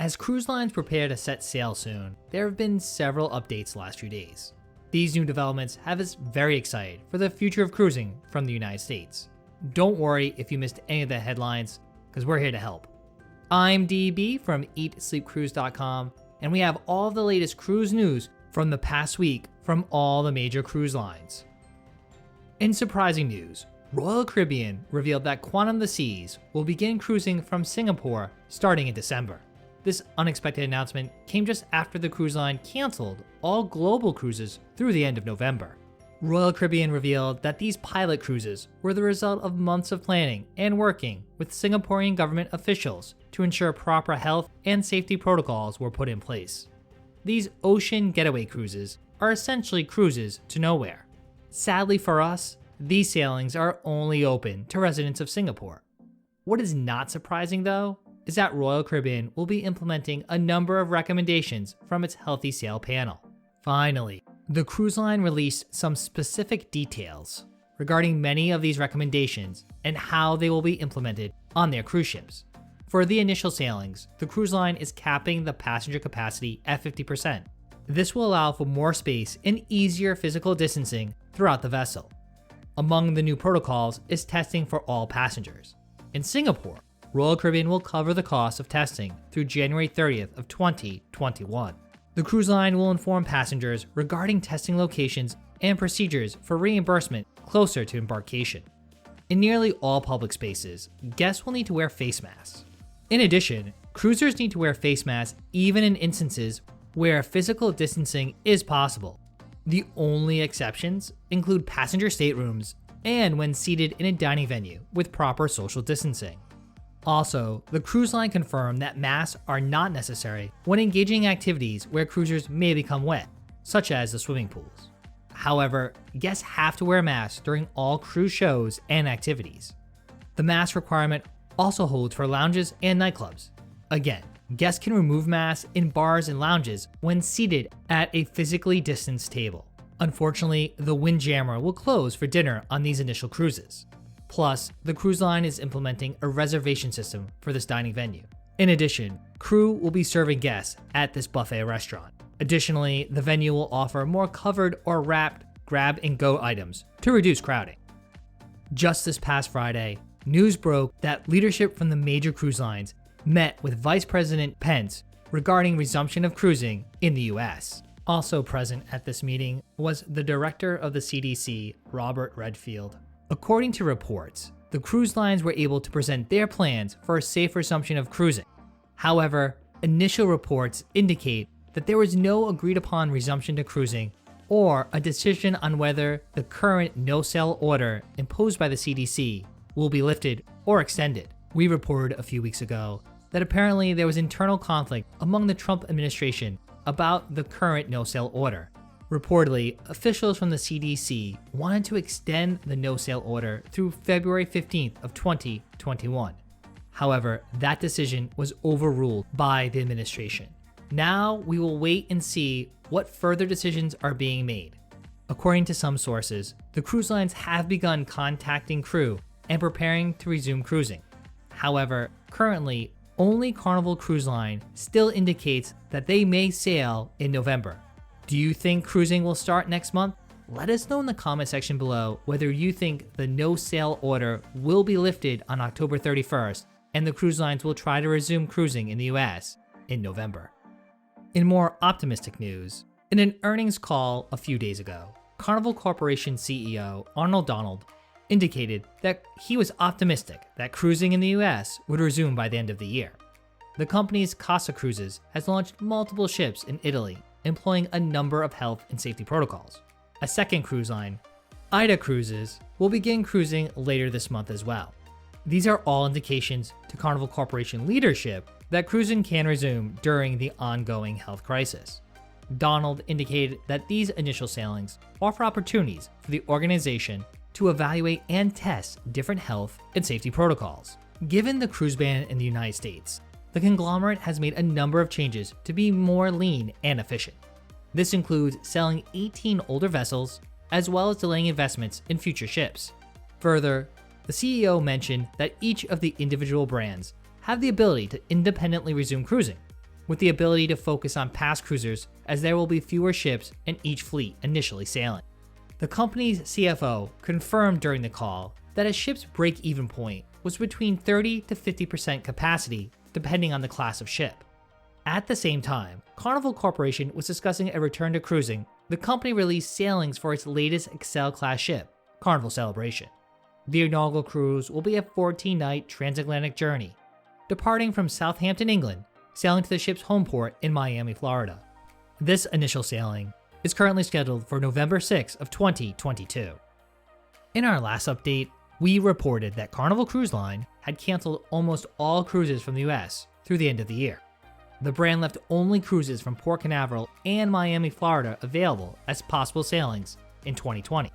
As cruise lines prepare to set sail soon, there have been several updates the last few days. These new developments have us very excited for the future of cruising from the United States. Don't worry if you missed any of the headlines, because we're here to help. I'm DB from EatSleepCruise.com, and we have all the latest cruise news from the past week from all the major cruise lines. In surprising news, Royal Caribbean revealed that Quantum of the Seas will begin cruising from Singapore starting in December. This unexpected announcement came just after the cruise line canceled all global cruises through the end of November. Royal Caribbean revealed that these pilot cruises were the result of months of planning and working with Singaporean government officials to ensure proper health and safety protocols were put in place. These ocean getaway cruises are essentially cruises to nowhere. Sadly for us, these sailings are only open to residents of Singapore. What is not surprising though, is that Royal Caribbean will be implementing a number of recommendations from its Healthy Sail panel. Finally, the cruise line released some specific details regarding many of these recommendations and how they will be implemented on their cruise ships. For the initial sailings, the cruise line is capping the passenger capacity at 50%. This will allow for more space and easier physical distancing throughout the vessel. Among the new protocols is testing for all passengers. In Singapore, Royal Caribbean will cover the cost of testing through January 30th of 2021. The cruise line will inform passengers regarding testing locations and procedures for reimbursement closer to embarkation. In nearly all public spaces, guests will need to wear face masks. In addition, cruisers need to wear face masks even in instances where physical distancing is possible. The only exceptions include passenger staterooms and when seated in a dining venue with proper social distancing. Also, the cruise line confirmed that masks are not necessary when engaging in activities where cruisers may become wet, such as the swimming pools. However, guests have to wear masks during all cruise shows and activities. The mask requirement also holds for lounges and nightclubs. Again, guests can remove masks in bars and lounges when seated at a physically distanced table. Unfortunately, the WINDJAMMER will close for dinner on these initial cruises. Plus, the cruise line is implementing a reservation system for this dining venue. In addition, crew will be serving guests at this buffet restaurant. Additionally, the venue will offer more covered or wrapped grab-and-go items to reduce crowding. Just this past Friday, news broke that leadership from the major cruise lines met with Vice President Pence regarding resumption of cruising in the US. Also present at this meeting was the director of the CDC, Robert Redfield. According to reports, the cruise lines were able to present their plans for a safe resumption of cruising. However, initial reports indicate that there was no agreed upon resumption to cruising or a decision on whether the current no-sail order imposed by the CDC will be lifted or extended. We reported a few weeks ago that apparently there was internal conflict among the Trump administration about the current no-sail order. Reportedly, officials from the CDC wanted to extend the no-sail order through February 15th of 2021. However, that decision was overruled by the administration. Now we will wait and see what further decisions are being made. According to some sources, the cruise lines have begun contacting crew and preparing to resume cruising. However, currently, only Carnival Cruise Line still indicates that they may sail in November. Do you think cruising will start next month? Let us know in the comment section below whether you think the no-sail order will be lifted on October 31st and the cruise lines will try to resume cruising in the US in November. In more optimistic news, in an earnings call a few days ago, Carnival Corporation CEO Arnold Donald indicated that he was optimistic that cruising in the US would resume by the end of the year. The company's Casa Cruises has launched multiple ships in Italy, employing a number of health and safety protocols. A second cruise line, Ida Cruises, will begin cruising later this month as well. These are all indications to Carnival Corporation leadership that cruising can resume during the ongoing health crisis. Donald indicated that these initial sailings offer opportunities for the organization to evaluate and test different health and safety protocols. Given the cruise ban in the United States, the conglomerate has made a number of changes to be more lean and efficient. This includes selling 18 older vessels, as well as delaying investments in future ships. Further, the CEO mentioned that each of the individual brands have the ability to independently resume cruising. with the ability to focus on past cruisers as there will be fewer ships in each fleet initially sailing. The company's CFO confirmed during the call that a ship's break-even point was between 30 to 50% capacity depending on the class of ship. At the same time, Carnival Corporation was discussing a return to cruising. The company released sailings for its latest Excel-class ship, Carnival Celebration. The inaugural cruise will be a 14-night transatlantic journey, departing from Southampton, England, sailing to the ship's home port in Miami, Florida. This initial sailing is currently scheduled for November 6 of 2022. In our last update, we reported that Carnival Cruise Line had canceled almost all cruises from the US through the end of the year. The brand left only cruises from Port Canaveral and Miami, Florida available as possible sailings in 2020.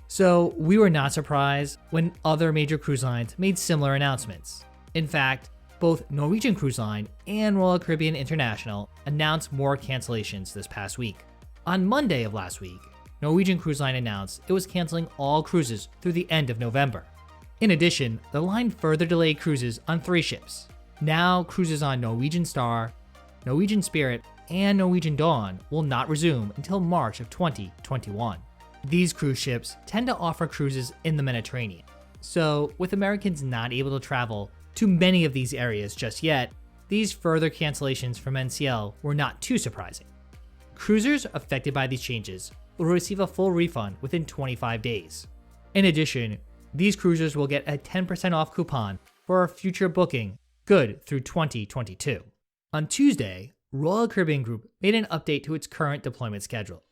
So we were not surprised when other major cruise lines made similar announcements. In fact, both Norwegian Cruise Line and Royal Caribbean International announced more cancellations this past week. On Monday of last week, Norwegian Cruise Line announced it was canceling all cruises through the end of November. In addition, the line further delayed cruises on 3 ships. Now, cruises on Norwegian Star, Norwegian Spirit, and Norwegian Dawn will not resume until March of 2021. These cruise ships tend to offer cruises in the Mediterranean. So, with Americans not able to travel to many of these areas just yet, these further cancellations from NCL were not too surprising. Cruisers affected by these changes will receive a full refund within 25 days. In addition, these cruisers will get a 10% off coupon for a future booking good through 2022. On Tuesday, Royal Caribbean Group made an update to its current deployment schedule.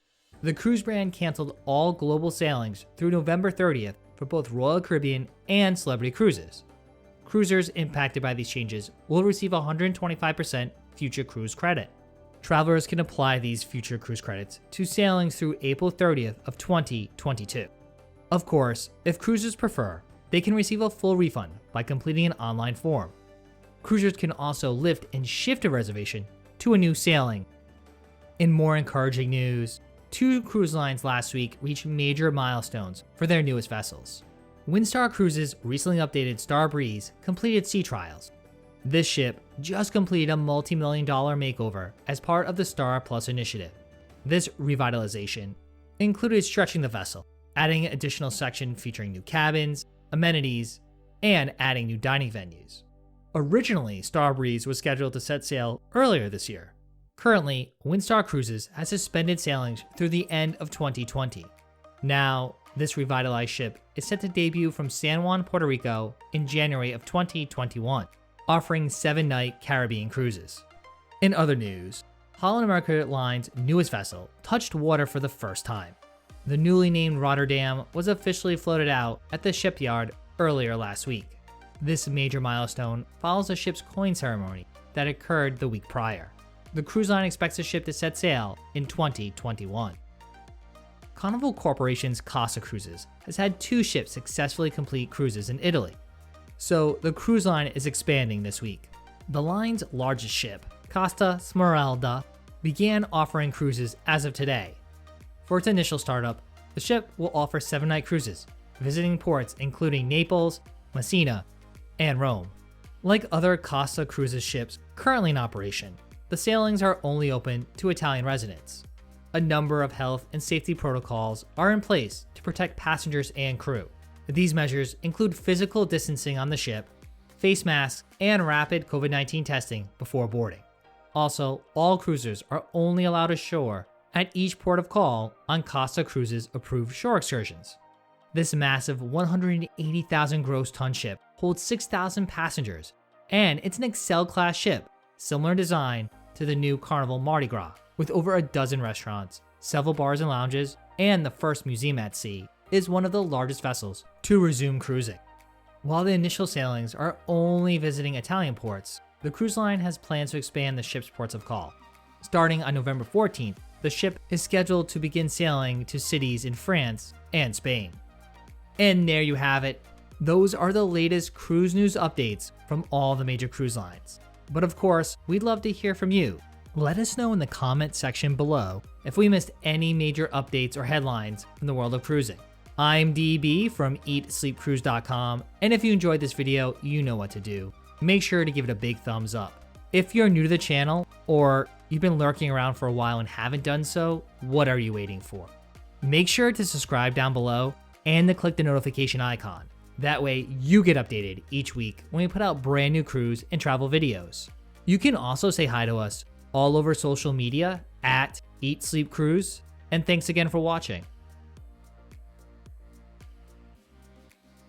The cruise brand canceled all global sailings through November 30th for both Royal Caribbean and Celebrity Cruises. Cruisers impacted by these changes will receive 125% future cruise credit. Travelers can apply these future cruise credits to sailings through April 30th of 2022. Of course, if cruisers prefer, they can receive a full refund by completing an online form. Cruisers can also lift and shift a reservation to a new sailing. In more encouraging news, 2 cruise lines last week reached major milestones for their newest vessels. Windstar Cruises' recently updated Star Breeze completed sea trials. This ship just completed a multi-million-dollar makeover as part of the Star Plus initiative. This revitalization included stretching the vessel, adding an additional section featuring new cabins, amenities, and adding new dining venues. Originally, Star Breeze was scheduled to set sail earlier this year. Currently, Windstar Cruises has suspended sailings through the end of 2020. Now, this revitalized ship is set to debut from San Juan, Puerto Rico in January of 2021, offering 7-night Caribbean cruises. In other news, Holland America Line's newest vessel touched water for the first time. The newly named Rotterdam was officially floated out at the shipyard earlier last week. This major milestone follows the ship's coin ceremony that occurred the week prior. The cruise line expects the ship to set sail in 2021. Carnival Corporation's Costa Cruises has had 2 ships successfully complete cruises in Italy, so the cruise line is expanding this week. The line's largest ship, Costa Smeralda, began offering cruises as of today. For its initial startup, the ship will offer 7-night cruises, visiting ports including Naples, Messina, and Rome. Like other Costa Cruises ships currently in operation, the sailings are only open to Italian residents. A number of health and safety protocols are in place to protect passengers and crew. These measures include physical distancing on the ship, face masks, and rapid COVID-19 testing before boarding. Also, all cruisers are only allowed ashore at each port of call on Costa Cruises approved shore excursions. This massive 180,000 gross ton ship holds 6,000 passengers, and it's an Excel-class ship, similar in design to the new Carnival Mardi Gras, with over a dozen restaurants, several bars and lounges, and the first museum at sea, is one of the largest vessels to resume cruising. While the initial sailings are only visiting Italian ports, the cruise line has plans to expand the ship's ports of call. Starting on November 14th, the ship is scheduled to begin sailing to cities in France and Spain. And there you have it. Those are the latest cruise news updates from all the major cruise lines. But of course, we'd love to hear from you. Let us know in the comment section below if we missed any major updates or headlines from the world of cruising. I'm DB from EatSleepCruise.com, and if you enjoyed this video, you know what to do. Make sure to give it a big thumbs up. If you're new to the channel or you've been lurking around for a while and haven't done so, what are you waiting for? Make sure to subscribe down below and to click the notification icon. That way you get updated each week when we put out brand new cruise and travel videos. You can also say hi to us all over social media at Eat Sleep Cruise, and thanks again for watching.